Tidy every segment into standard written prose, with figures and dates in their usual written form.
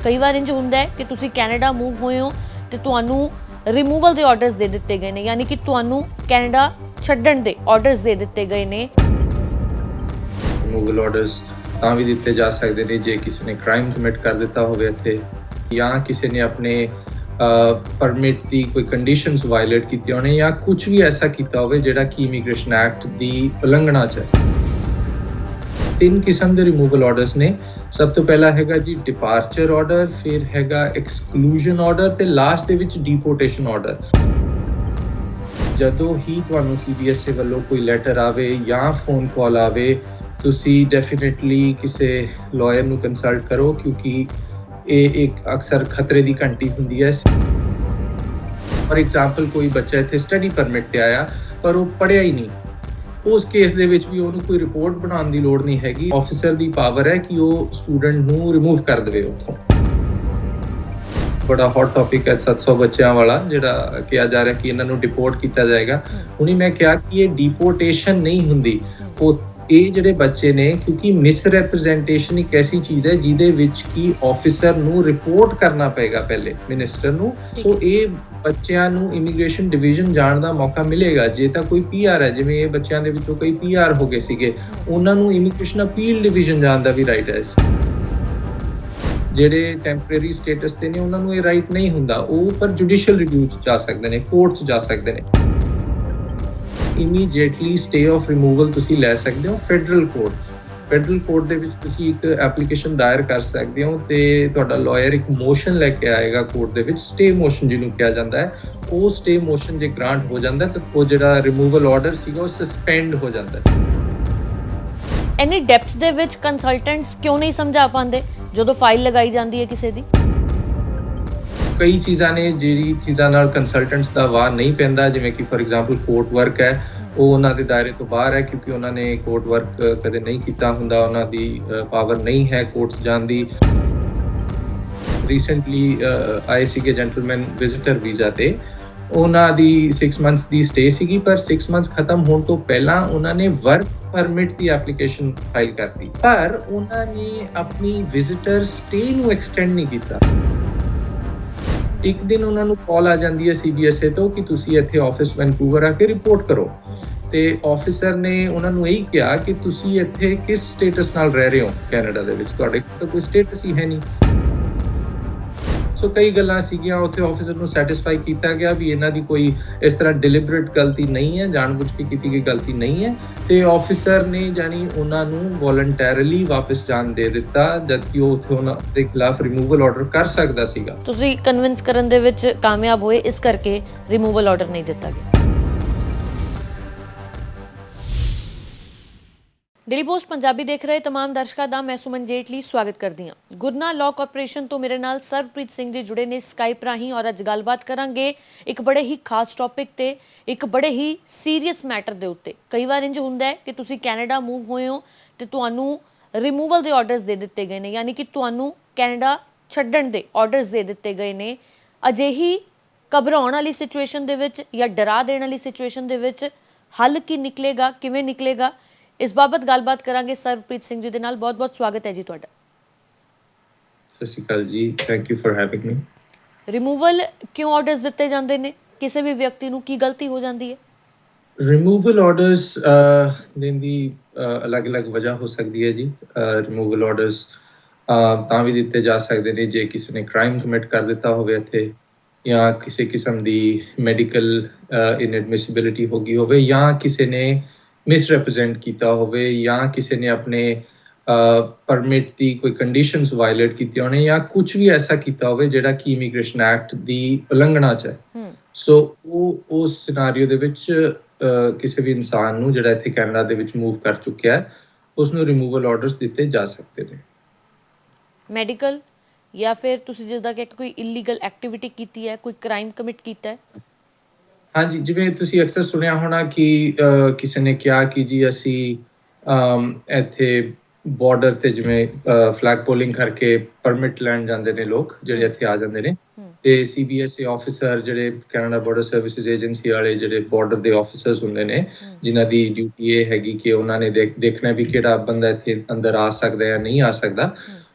ਕਈ ਵਾਰ ਇੰਜ ਹੁੰਦਾ ਹੈ ਕਿ ਤੁਸੀਂ ਕੈਨੇਡਾ ਮੂਵ ਹੋਏ ਹੋ ਤੇ ਤੁਹਾਨੂੰ ਰਿਮੂਵਲ ਦੇ ਆਰਡਰਸ ਦੇ ਦਿੱਤੇ ਗਏ ਨੇ, ਯਾਨੀ ਕਿ ਤੁਹਾਨੂੰ ਕੈਨੇਡਾ ਛੱਡਣ ਦੇ ਆਰਡਰਸ ਦੇ ਦਿੱਤੇ ਗਏ ਨੇ। ਰਿਮੂਵਲ ਆਰਡਰਸ ਤਾਂ ਵੀ ਦਿੱਤੇ ਜਾ ਸਕਦੇ ਨੇ ਜੇ ਕਿਸੇ ਨੇ ਕ੍ਰਾਈਮ ਕਮਿਟ ਕਰ ਦਿੱਤਾ ਹੋਵੇ ਇੱਥੇ, ਜਾਂ ਕਿਸੇ ਨੇ ਆਪਣੇ ਪਰਮਿਟ ਦੀ ਕੋਈ ਕੰਡੀਸ਼ਨਸ ਵਾਇਲੇਟ ਕੀਤੀਆਂ ਹੋਣ, ਜਾਂ ਕੁਝ ਵੀ ਐਸਾ ਕੀਤਾ ਹੋਵੇ ਜਿਹੜਾ ਕਿ ਇਮੀਗ੍ਰੇਸ਼ਨ ਐਕਟ ਦੀ ਉਲੰਘਣਾ 'ਚ ਹੈ। 3 ਕਿਸਮ ਦੇ ਰਿਮੂਵਲ ਆਰਡਰਸ ਨੇ। ਸਭ ਤੋਂ ਪਹਿਲਾ ਹੈਗਾ ਜੀ ਡਿਪਾਰਚਰ ਆਰਡਰ, ਫਿਰ ਹੈਗਾ ਐਕਸਕਲੂਜਨ ਆਰਡਰ ਤੇ ਲਾਸਟ ਦੇ ਵਿੱਚ ਡੀਪੋਰਟੇਸ਼ਨ ਆਰਡਰ। ਜਦੋਂ ਹੀ ਤੁਹਾਨੂੰ CBSA ਵੱਲੋਂ ਕੋਈ ਲੈਟਰ ਆਵੇ ਜਾਂ ਫੋਨ ਕਾਲ ਆਵੇ, ਤੁਸੀਂ ਡੈਫੀਨੇਟਲੀ ਕਿਸੇ ਲਾਇਰ ਨੂੰ ਕੰਸਲਟ ਕਰੋ, ਕਿਉਂਕਿ ਇਹ ਇੱਕ ਅਕਸਰ ਖਤਰੇ ਦੀ ਘੰਟੀ ਹੁੰਦੀ ਹੈ। ਫॉर ਐਗਜ਼ਾਮਪਲ ਕੋਈ ਬੱਚਾ ਇੱਥੇ ਸਟੱਡੀ ਪਰਮਿਟ ਤੇ ਆਇਆ ਪਰ ਉਹ ਪੜ੍ਹਿਆ ਹੀ ਨਹੀਂ, ਉਸ ਕੇਸ ਦੇ ਵਿੱਚ ਵੀ ਉਹਨੂੰ ਕੋਈ ਰਿਪੋਰਟ ਬਣਾਉਣ ਦੀ ਲੋੜ ਨਹੀਂ ਹੈਗੀ। ਆਫੀਸਰ ਦੀ ਪਾਵਰ ਹੈ ਕਿ ਉਹ ਸਟੂਡੈਂਟ ਨੂੰ ਰਿਮੂਵ ਕਰ ਦੇਵੇ ਉੱਥੋਂ। ਬੜਾ ਹੌਟ ਟੌਪਿਕ ਹੈ 700 ਬੱਚਿਆਂ ਵਾਲਾ, ਜਿਹੜਾ ਕਿਹਾ ਜਾ ਰਿਹਾ ਕਿ ਇਹਨਾਂ ਨੂੰ ਡਿਪੋਰਟ ਕੀਤਾ ਜਾਏਗਾ। ਹੁਣੀ ਮੈਂ ਕਿਹਾ ਕਿ ਇਹ ਡਿਪੋਰਟੇਸ਼ਨ ਨਹੀਂ ਹੁੰਦੀ। ਇਹ ਜਿਹੜੇ ਬੱਚੇ ਨੇ, ਕਿਉਂਕਿ ਮਿਸਰੈਪ੍ਰੈਜ਼ੈਂਟੇਸ਼ਨ ਇੱਕ ਐਸੀ ਚੀਜ਼ ਹੈ ਜਿਹਦੇ ਵਿੱਚ ਕਿ ਆਫੀਸਰ ਨੂੰ ਰਿਪੋਰਟ ਕਰਨਾ ਪਏਗਾ ਪਹਿਲੇ ਮਿਨਿਸਟਰ ਨੂੰ। ਸੋ ਇਹ ਬੱਚਿਆਂ ਨੂੰ ਇਮੀਗ੍ਰੇਸ਼ਨ ਡਿਵੀਜ਼ਨ ਜਾਣ ਦਾ ਮੌਕਾ ਮਿਲੇਗਾ। ਜੇ ਤਾਂ ਕੋਈ PR ਹੈ, ਜਿਵੇਂ ਇਹ ਬੱਚਿਆਂ ਦੇ ਵਿੱਚੋਂ ਕਈ PR ਹੋ ਗਏ ਸੀਗੇ, ਉਹਨਾਂ ਨੂੰ ਇਮੀਗ੍ਰੇਸ਼ਨ ਅਪੀਲ ਡਿਵੀਜ਼ਨ ਜਾਣ ਦਾ ਵੀ ਰਾਈਟ ਹੈ। ਜਿਹੜੇ ਟੈਂਪਰੇਰੀ ਸਟੇਟਸ ਤੇ ਨੇ ਉਹਨਾਂ ਨੂੰ ਇਹ ਰਾਈਟ ਨਹੀਂ ਹੁੰਦਾ, ਉਹ ਪਰ ਜੁਡੀਸ਼ੀਅਲ ਰਿਵਿਊ 'ਚ ਜਾ ਸਕਦੇ ਨੇ, ਕੋਰਟ 'ਚ ਜਾ ਸਕਦੇ ਨੇ। ਇਮੀਡੀਏਟਲੀ ਸਟੇ ਆਫ ਰਿਮੂਵਲ ਤੁਸੀਂ ਲੈ ਸਕਦੇ ਹੋ ਫੈਡਰਲ ਕੋਰਟ ਦੇ ਵਿੱਚ। ਤੁਸੀਂ ਇੱਕ ਐਪਲੀਕੇਸ਼ਨ ਦਾਇਰ ਕਰ ਸਕਦੇ ਹੋ ਤੇ ਤੁਹਾਡਾ ਲਾਇਰ ਇੱਕ ਮੋਸ਼ਨ ਲੈ ਕੇ ਆਏਗਾ ਕੋਰਟ ਦੇ ਵਿੱਚ, ਸਟੇ ਮੋਸ਼ਨ ਜਿਹਨੂੰ ਕਿਹਾ ਜਾਂਦਾ ਹੈ। ਉਹ ਸਟੇ ਮੋਸ਼ਨ ਜੇ ਗ੍ਰਾਂਟ ਹੋ ਜਾਂਦਾ ਤਾਂ ਉਹ ਜਿਹੜਾ ਰਿਮੂਵਲ ਆਰਡਰ ਸੀਗਾ ਉਹ ਸਸਪੈਂਡ ਹੋ ਜਾਂਦਾ ਹੈ। ਐਨੀ ਡੈਪਥ ਦੇ ਵਿੱਚ ਕੰਸਲਟੈਂਟਸ ਕਿਉਂ ਨਹੀਂ ਸਮਝਾ ਪਾਉਂਦੇ ਜਦੋਂ ਫਾਈਲ ਲਗਾਈ ਜਾਂਦੀ ਹੈ ਕਿਸੇ ਦੀ? ਕਈ ਚੀਜ਼ਾਂ ਨੇ ਜਿਹੜੀ ਚੀਜ਼ਾਂ ਨਾਲ ਕੰਸਲਟੈਂਟਸ ਦਾ ਵਾਰ ਨਹੀਂ ਪੈਂਦਾ, ਜਿਵੇਂ ਕਿ ਫॉर ਐਗਜ਼ਾਮਪਲ ਕੋਰਟ ਵਰਕ ਹੈ, ਉਹ ਉਹਨਾਂ ਦੇ ਦਾਇਰੇ ਤੋਂ ਬਾਹਰ ਹੈ, ਕਿਉਂਕਿ ਉਹਨਾਂ ਨੇ ਕੋਰਟ ਵਰਕ ਕਦੇ ਨਹੀਂ ਕੀਤਾ ਹੁੰਦਾ, ਉਹਨਾਂ ਦੀ ਪਾਵਰ ਨਹੀਂ ਹੈ ਕੋਰਟਸ ਜਾਣ ਦੀ। ਰੀਸੈਂਟਲੀ ਆਏ ਸੀਗੇ ਜੈਂਟਲਮੈਨ ਵਿਜ਼ਿਟਰ ਵੀਜ਼ਾ ਤੇ, ਉਹਨਾਂ ਦੀ 6 ਮੰਥਸ ਦੀ ਸਟੇ ਸੀਗੀ, ਪਰ 6 ਮੰਥਸ ਖਤਮ ਹੋਣ ਤੋਂ ਪਹਿਲਾਂ ਉਹਨਾਂ ਨੇ ਵਰਕ ਪਰਮਿਟ ਦੀ ਐਪਲੀਕੇਸ਼ਨ ਫਾਈਲ ਕਰਤੀ, ਪਰ ਉਹਨਾਂ ਨੇ ਆਪਣੀ ਵਿਜ਼ਿਟਰ ਸਟੇ ਨੂੰ ਐਕਸਟੈਂਡ ਨਹੀਂ ਕੀਤਾ। ਇੱਕ ਦਿਨ ਉਹਨਾਂ ਨੂੰ ਕਾਲ ਆ ਜਾਂਦੀ ਹੈ CBSA ਤੋਂ ਕਿ ਤੁਸੀਂ ਇੱਥੇ ਆਫਿਸ ਵੈਨਕੂਵਰ ਆ ਕੇ ਰਿਪੋਰਟ ਕਰੋ, ਤੇ ਆਫਿਸਰ ਨੇ ਉਹਨਾਂ ਨੂੰ ਇਹੀ ਕਿਹਾ ਕਿ ਤੁਸੀਂ ਇੱਥੇ ਕਿਸ ਸਟੇਟਸ ਨਾਲ ਰਹਿ ਰਹੇ ਹੋ ਕੈਨੇਡਾ ਦੇ ਵਿੱਚ, ਤੁਹਾਡੇ ਕੋਲ ਕੋਈ ਸਟੇਟਸ ਹੀ ਹੈ ਨਹੀਂ। ਸੋ ਕਈ ਗੱਲਾਂ ਸੀਗੀਆਂ, ਉੱਥੇ ਆਫਿਸਰ ਨੂੰ ਸੈਟੀਸਫਾਈ ਕੀਤਾ ਗਿਆ ਵੀ ਇਹਨਾਂ ਦੀ ਕੋਈ ਇਸ ਤਰ੍ਹਾਂ ਡਿਲੀਬਰੇਟ ਗਲਤੀ ਨਹੀਂ ਹੈ, ਜਾਣਬੁੱਝ ਕੇ ਕੀਤੀ ਗਈ ਗਲਤੀ ਨਹੀਂ ਹੈ, ਤੇ ਆਫਿਸਰ ਨੇ ਜਾਨੀ ਉਹਨਾਂ ਨੂੰ ਵੋਲੰਟੈਰੀਲੀ ਵਾਪਸ ਜਾਣ ਦੇ ਦਿੱਤਾ, ਜਦਕਿ ਉਹ ਉੱਥੇ ਉਹਨਾਂ ਦੇ ਖਿਲਾਫ ਰਿਮੂਵਲ ਆਰਡਰ ਕਰ ਸਕਦਾ ਸੀਗਾ। ਤੁਸੀਂ ਕਨਵਿੰਸ ਕਰਨ ਦੇ ਵਿੱਚ ਕਾਮਯਾਬ ਹੋਏ, ਇਸ ਕਰਕੇ ਰਿਮੂਵਲ ਆਰਡਰ ਨਹੀਂ ਦਿੱਤਾ ਗਿਆ। ਡੇਲੀ ਪੋਸਟ ਪੰਜਾਬੀ ਦੇਖ ਰਹੇ तमाम ਦਰਸ਼ਕਾਂ ਦਾ ਮੈਂ ਸੁਮਨ ਜੇਟਲੀ ਸਵਾਗਤ ਕਰਦੀ ਹਾਂ। ਗੁਰਨਾ ਲਾਅ ਕਾਰਪੋਰੇਸ਼ਨ ਤੋਂ ਮੇਰੇ ਨਾਲ ਸਰਵਪ੍ਰੀਤ ਸਿੰਘ ਜੀ ਜੁੜੇ ਨੇ ਸਕਾਈਪ ਰਾਹੀਂ, ਔਰ ਅੱਜ ਗੱਲਬਾਤ ਕਰਾਂਗੇ ਇੱਕ ਬੜੇ ਹੀ ਖਾਸ ਟੌਪਿਕ ਤੇ, ਇੱਕ ਬੜੇ ਹੀ ਸੀਰੀਅਸ ਮੈਟਰ ਦੇ ਉੱਤੇ। ਕਈ ਵਾਰ ਇੰਜ ਹੁੰਦਾ ਹੈ ਕਿ ਤੁਸੀਂ ਕੈਨੇਡਾ ਮੂਵ ਹੋਏ ਹੋ ਤੇ ਤੁਹਾਨੂੰ ਰਿਮੂਵਲ ਦੇ ਆਰਡਰਸ ਦੇ ਦਿੱਤੇ ਗਏ ਨੇ, ਯਾਨੀ ਕਿ ਤੁਹਾਨੂੰ ਕੈਨੇਡਾ ਛੱਡਣ ਦੇ ਆਰਡਰਸ ਦੇ ਦਿੱਤੇ ਗਏ ਨੇ। ਅਜਿਹੀ ਘਬਰਾਉਣ ਵਾਲੀ ਸਿਚੁਏਸ਼ਨ ਦੇ ਵਿੱਚ ਜਾਂ ਡਰਾ ਦੇਣ ਵਾਲੀ ਸਿਚੁਏਸ਼ਨ ਦੇ ਵਿੱਚ ਹੱਲ ਕੀ ਨਿਕਲੇਗਾ, ਕਿਵੇਂ ਨਿਕਲੇਗਾ, ਇਸ ਬਾਬਤ ਗੱਲਬਾਤ ਕਰਾਂਗੇ ਸਰਵਪ੍ਰੀਤ ਸਿੰਘ ਜੀ ਦੇ ਨਾਲ। ਬਹੁਤ ਬਹੁਤ ਸਵਾਗਤ ਹੈ ਜੀ ਤੁਹਾਡਾ। ਸਤਿ ਸ਼੍ਰੀ ਅਕਾਲ ਜੀ, thank you for having me. Removal ਕਿਉਂ ਆਰਡਰਸ ਦਿੱਤੇ ਜਾਂਦੇ ਨੇ? ਕਿਸੇ ਵੀ ਵਿਅਕਤੀ ਨੂੰ ਕੀ ਗਲਤੀ ਹੋ ਜਾਂਦੀ ਹੈ? ਰਿਮੂਵਲ ਆਰਡਰਸ ਦੇਣ ਦੀ ਅਲੱਗ-ਅਲੱਗ ਵਜ੍ਹਾ ਹੋ ਸਕਦੀ ਹੈ ਜੀ। ਰਿਮੂਵਲ ਆਰਡਰਸ ਤਾਂ ਵੀ ਦਿੱਤੇ ਜਾ ਸਕਦੇ ਨੇ ਜੇ ਕਿਸੇ ਨੇ ਕ੍ਰਾਈਮ ਕਮਿਟ ਕਰ ਦਿੱਤਾ ਹੋਵੇ ਇੱਥੇ, ਜਾਂ ਕਿਸੇ ਕਿਸਮ ਦੀ ਮੈਡੀਕਲ ਇਨਐਡਮਿਸਿਬਿਲਿਟੀ ਹੋ ਗਈ ਹੋਵੇ, ਜਾਂ ਕਿਸੇ ਨੇ ਮਿਸਰੈਪ੍ਰੈਜ਼ੈਂਟ ਕੀਤਾ ਹੋਵੇ, ਜਾਂ ਕਿਸੇ ਨੇ ਆਪਣੇ ਪਰਮਿਟ ਦੀ ਕੋਈ ਕੰਡੀਸ਼ਨਸ ਵਾਇਲੇਟ ਕੀਤੀਆਂ ਹੋਣ, ਜਾਂ ਕੁਝ ਵੀ ਐਸਾ ਕੀਤਾ ਹੋਵੇ ਜਿਹੜਾ ਕਿ ਇਮੀਗ੍ਰੇਸ਼ਨ ਐਕਟ ਦੀ ਉਲੰਘਣਾ 'ਚ ਹੈ। ਸੋ ਉਹ ਉਸ ਸਿਨਾਰੀਓ ਦੇ ਵਿੱਚ ਕਿਸੇ ਵੀ ਇਨਸਾਨ ਨੂੰ ਜਿਹੜਾ ਇੱਥੇ ਕੈਨੇਡਾ ਦੇ ਵਿੱਚ ਮੂਵ ਕਰ ਚੁੱਕਿਆ ਹੈ, ਉਸ ਨੂੰ ਰਿਮੂਵਲ ਆਰਡਰਸ ਦਿੱਤੇ ਜਾ ਸਕਦੇ ਨੇ। ਮੈਡੀਕਲ ਜਾਂ ਫਿਰ ਤੁਸੀਂ ਜਿੱਦਾਂ ਕਿ ਕੋਈ ਇਲੀਗਲ ਐਕਟੀਵਿਟੀ ਕੀਤੀ ਹੈ, ਕੋਈ ਕ੍ਰਾਈਮ ਕਮਿਟ ਕੀਤਾ ਹੈ? ਹਾਂਜੀ, ਜਿਵੇਂ ਤੁਸੀਂ ਅਕਸਰ ਸੁਣਿਆ ਹੋਣਾ ਕਿ ਕਿਸੇ ਨੇ ਕਿਹਾ ਕਿ ਜੀ ਅਸੀਂ ਇੱਥੇ ਬਾਰਡਰ ਤੇ ਜਿਵੇਂ ਫਲੈਗ ਪੋਲਿੰਗ ਕਰਕੇ ਪਰਮਿਟ ਲੈਣ ਜਾਂਦੇ ਨੇ ਲੋਕ ਜਿਹੜੇ ਇੱਥੇ ਆ ਜਾਂਦੇ ਨੇ, ਤੇ CBSA ਆਫਿਸਰ ਜਿਹੜੇ ਕੈਨੇਡਾ ਬਾਰਡਰ ਸਰਵਿਸਿਜ਼ ਏਜੰਸੀ ਵਾਲੇ ਜਿਹੜੇ ਬਾਰਡਰ ਦੇ ਆਫਿਸਰਸ ਹੁੰਦੇ ਨੇ, ਜਿਨ੍ਹਾਂ ਦੀ ਡਿਊਟੀ ਇਹ ਹੈਗੀ ਕਿ ਉਹਨਾਂ ਨੇ ਦੇਖਣਾ ਵੀ ਕਿਹੜਾ ਬੰਦਾ ਇੱਥੇ ਅੰਦਰ ਆ ਸਕਦਾ ਜਾਂ ਨਹੀਂ ਆ ਸਕਦਾ,